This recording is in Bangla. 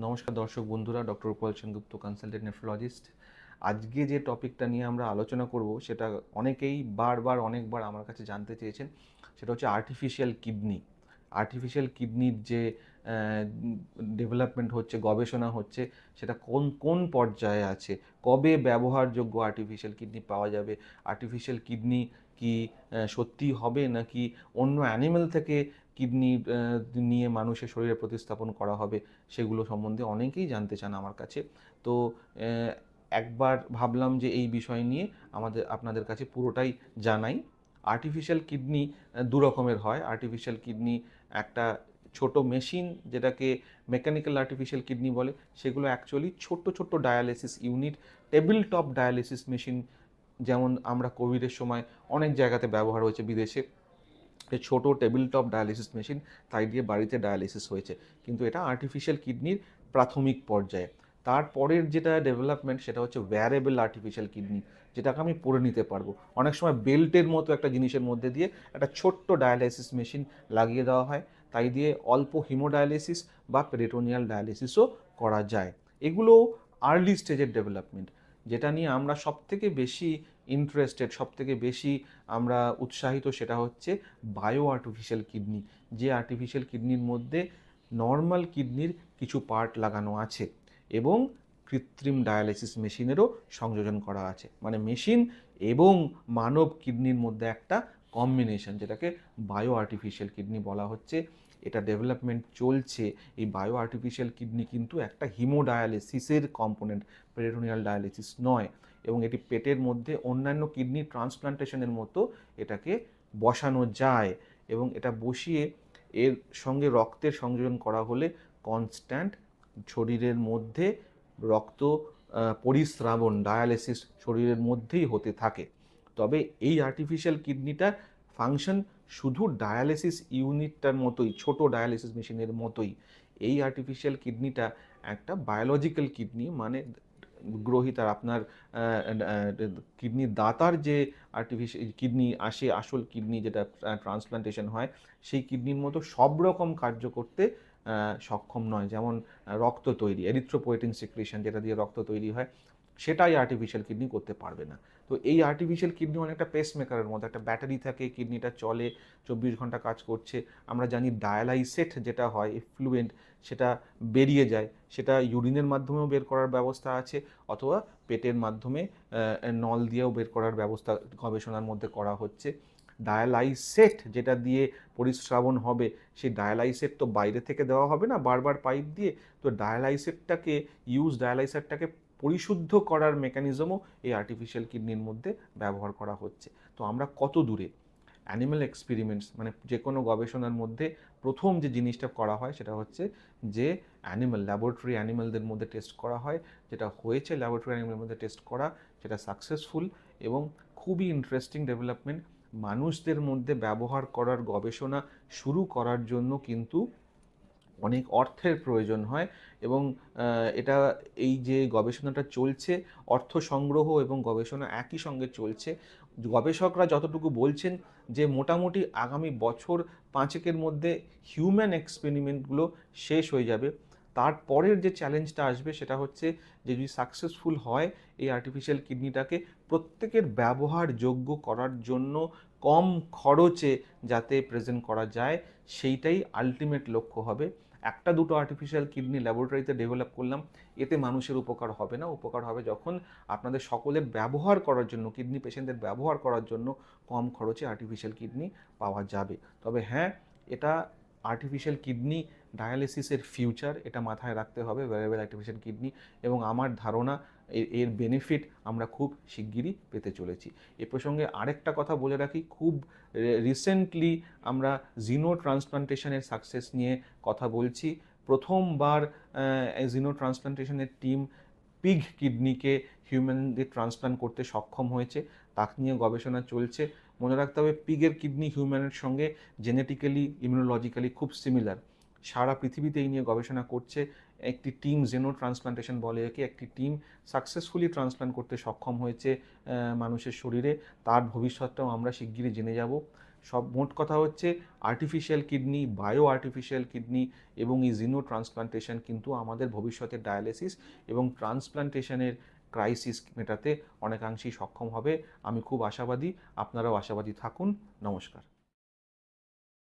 নমস্কার দর্শক বন্ধুরা, ডক্টর উপল সেনগুপ্ত, কনসালটেন্ট নেফ্রোলজিস্ট। আজকে যে টপিকটা নিয়ে আমরা আলোচনা করব সেটা অনেকেই অনেকবার আমার কাছে জানতে চেয়েছেন। সেটা হচ্ছে আর্টিফিশিয়াল কিডনি। আর্টিফিশিয়াল কিডনির যে ডেভেলপমেন্ট হচ্ছে, গবেষণা হচ্ছে, সেটা কোন কোন পর্যায়ে আছে, কবে ব্যবহারযোগ্য আর্টিফিশিয়াল কিডনি পাওয়া যাবে, আর্টিফিশিয়াল কিডনি কি সত্যি হবে নাকি অন্য অ্যানিমেল থেকে কিডনি নিয়ে মানুষের শরীরে প্রতিস্থাপন করা হবে, সেগুলো সম্বন্ধে অনেকেই জানতে চান আমার কাছে। তো একবার ভাবলাম যে এই বিষয় নিয়ে আপনাদের কাছে পুরোটাই জানাই। আর্টিফিশিয়াল কিডনি দু রকমের হয়। আর্টিফিশিয়াল কিডনি একটা ছোট মেশিন, যেটাকে মেকানিক্যাল আর্টিফিশিয়াল কিডনি বলে। সেগুলো অ্যাকচুয়ালি ছোট্ট ছোট্ট dialysis unit, table top dialysis machine. যেমন আমরা কোভিডের সময় অনেক জায়গাতে ব্যবহার হয়েছে বিদেশে, ছোট টেবিল টপ ডায়ালিসিস মেশিন, তাই দিয়ে বাড়িতে ডায়ালিসিস হয়েছে। কিন্তু এটা আর্টিফিশিয়াল কিডনির প্রাথমিক পর্যায়ে। তারপরের যেটা ডেভেলপমেন্ট সেটা হচ্ছে ওয়্যারেবল আর্টিফিশিয়াল কিডনি, যেটাকে আমি পরে নিতে পারবো। অনেক সময় বেল্টের মতো একটা জিনিসের মধ্যে দিয়ে একটা ছোট্ট ডায়ালাইসিস মেশিন লাগিয়ে দেওয়া হয়, তাই দিয়ে অল্প হিমোডায়ালিসিস বা পেরিটোনিয়াল ডায়ালিসিসও করা যায়। এগুলো আর্লি স্টেজের ডেভেলপমেন্ট। যেটা নিয়ে আমরা সবথেকে বেশি ইন্টারেস্টেড, সবথেকে বেশি আমরা উৎসাহিত, সেটা হচ্ছে বায়ো আর্টিফিশিয়াল কিডনি। যে আর্টিফিশিয়াল কিডনির মধ্যে নর্মাল কিডনির কিছু পার্ট লাগানো আছে এবং কৃত্রিম ডায়ালিসিস মেশিনেরও সংযোজন করা আছে। মানে মেশিন এবং মানব কিডনির মধ্যে একটা কম্বিনেশন, যেটাকে বায়ো আর্টিফিশিয়াল কিডনি বলা হচ্ছে। এটা ডেভেলপমেন্ট চলছে। এই বায়ো আর্টিফিশিয়াল কিডনি কিন্তু একটা হিমোডায়ালিসিসের কম্পোনেন্ট, পেরিটোনিয়াল ডায়ালিসিস নয়। এবং এটি পেটের মধ্যে অন্যান্য কিডনি ট্রান্সপ্লান্টেশনের মতো এটাকে বসানো যায়, এবং এটা বসিয়ে এর সঙ্গে রক্তের সংযোজন করা হলে কনস্ট্যান্ট শরীরের মধ্যে রক্ত পরিস্রাবণ, ডায়ালিসিস শরীরের মধ্যেই হতে থাকে। তবে এই আর্টিফিশিয়াল কিডনিটার ফাংশন শুধু ডায়ালিসিস ইউনিটটার মতোই, ছোট ডায়ালিসিস মেশিনের মতোই। এই আর্টিফিশিয়াল কিডনিটা একটা বায়োলজিক্যাল কিডনি, মানে গ্রহিতার, আপনার কিডনির দাতার যে আর্টিফিশিয়াল কিডনি আসে, আসল কিডনি যেটা ট্রান্সপ্লান্টেশন হয়, সেই কিডনির মতো সব রকম কার্য করতে সক্ষম নয়। যেমন রক্ত তৈরি, এরিথ্রোপোয়েটিন সিক্রেশন, যেটা দিয়ে রক্ত তৈরি হয়, সেটাই আর্টিফিশিয়াল কিডনি করতে পারবে না। তো এই আর্টিফিশিয়াল কিডনি অনেকটা পেসমেকারের মতো, একটা ব্যাটারি থাকে, কিডনিটা চলে, 24 ঘন্টা কাজ করছে। আমরা জানি ডায়ালাইসেট যেটা হয়, এফ্লুয়েন্ট, সেটা বেরিয়ে যায়, সেটা ইউরিনের মাধ্যমেও বের করার ব্যবস্থা আছে, অথবা পেটের মাধ্যমে নল দিয়েও বের করার ব্যবস্থা গবেষণার মধ্যে করা হচ্ছে। ডায়ালাইসেট যেটা দিয়ে পরিস্রাবণ হবে, সেই ডায়ালাইসেট তো বাইরে থেকে দেওয়া হবে না বারবার পাইপ দিয়ে। তো ডায়ালাইসেটটাকে পরিশুদ্ধ করার মেকানিজমও এই আর্টিফিশিয়াল কিডনির মধ্যে ব্যবহার করা হচ্ছে। তো আমরা কত দূরে? অ্যানিম্যাল এক্সপেরিমেন্টস, মানে যে কোনো গবেষণার মধ্যে প্রথম যে জিনিসটা করা হয় সেটা হচ্ছে যে ল্যাবরেটরি অ্যানিম্যালদের মধ্যে টেস্ট করা হয়। যেটা হয়েছে ল্যাবরেটরি অ্যানিম্যালের মধ্যে টেস্ট করা, সেটা সাকসেসফুল। এবং খুবই ইন্টারেস্টিং ডেভেলপমেন্ট, মানুষদের মধ্যে ব্যবহার করার গবেষণা শুরু করার জন্য কিন্তু অনেক অর্থের প্রয়োজন হয়। এবং এটা, এই যে গবেষণাটা চলছে, অর্থ সংগ্রহ এবং গবেষণা একই সঙ্গে চলছে। গবেষকরা যতটুকু বলছেন যে মোটামুটি আগামী বছর 5-এর মধ্যে হিউম্যান এক্সপেরিমেন্টগুলো শেষ হয়ে যাবে। তারপরের যে চ্যালেঞ্জটা আসবে সেটা হচ্ছে যে যদি সাকসেসফুল হয় এই আর্টিফিশিয়াল কিডনিটাকে প্রত্যেকের ব্যবহারযোগ্য করার জন্য কম খরচে যাতে প্রেজেন্ট করা যায়, সেইটাই আলটিমেট লক্ষ্য হবে। একটা দুটো আর্টিফিশিয়াল কিডনি ল্যাবরেটরিতে ডেভেলপ করলাম, এতে মানুষের উপকার হবে না। উপকার হবে যখন আপনাদের সকলের ব্যবহার করার জন্য, কিডনি পেশেন্টদের ব্যবহার করার জন্য কম খরচে আর্টিফিশিয়াল কিডনি পাওয়া যাবে। তবে হ্যাঁ, এটা আর্টিফিশিয়াল কিডনি ডায়ালিসিসের ফিউচার, এটা মাথায় রাখতে হবে, ভেরিয়েবল আর্টিফিশিয়াল কিডনি। এবং আমার ধারণা এর বেনিফিট আমরা খুব শিগগিরই পেতে চলেছি। এ প্রসঙ্গে আরেকটা কথা বলে রাখি, খুব রিসেন্টলি আমরা জিনো ট্রান্সপ্লান্টেশনের সাকসেস নিয়ে কথা বলছি। প্রথমবার জিনো ট্রান্সপ্লান্টেশনের টিম পিগ কিডনিকে হিউম্যানকে ট্রান্সপ্লান্ট করতে সক্ষম হয়েছে। তা নিয়ে গবেষণা চলছে। মনে রাখতে হবে, পিগের কিডনি হিউম্যানের সঙ্গে জেনেটিক্যালি, ইমিউনোলজিক্যালি খুব সিমিলার। সারা পৃথিবীতে এই নিয়ে গবেষণা করছে। একটি টিম, জেনো ট্রান্সপ্লান্টেশন বলে একে, একটি টিম সাকসেসফুলি ট্রান্সপ্লান্ট করতে সক্ষম হয়েছে মানুষের শরীরে। তার ভবিষ্যৎটাও আমরা শিগগিরই জেনে যাব। সব মোট কথা হচ্ছে artificial kidney, bio artificial kidney এবং এই জিনো ট্রান্সপ্লান্টেশন কিন্তু আমাদের ভবিষ্যতের ডায়ালিসিস এবং ট্রান্সপ্লান্টেশনের ক্রাইসিস মেটাতে অনেকাংশেই সক্ষম হবে। আমি খুব আশাবাদী, আপনারাও আশাবাদী থাকুন। নমস্কার।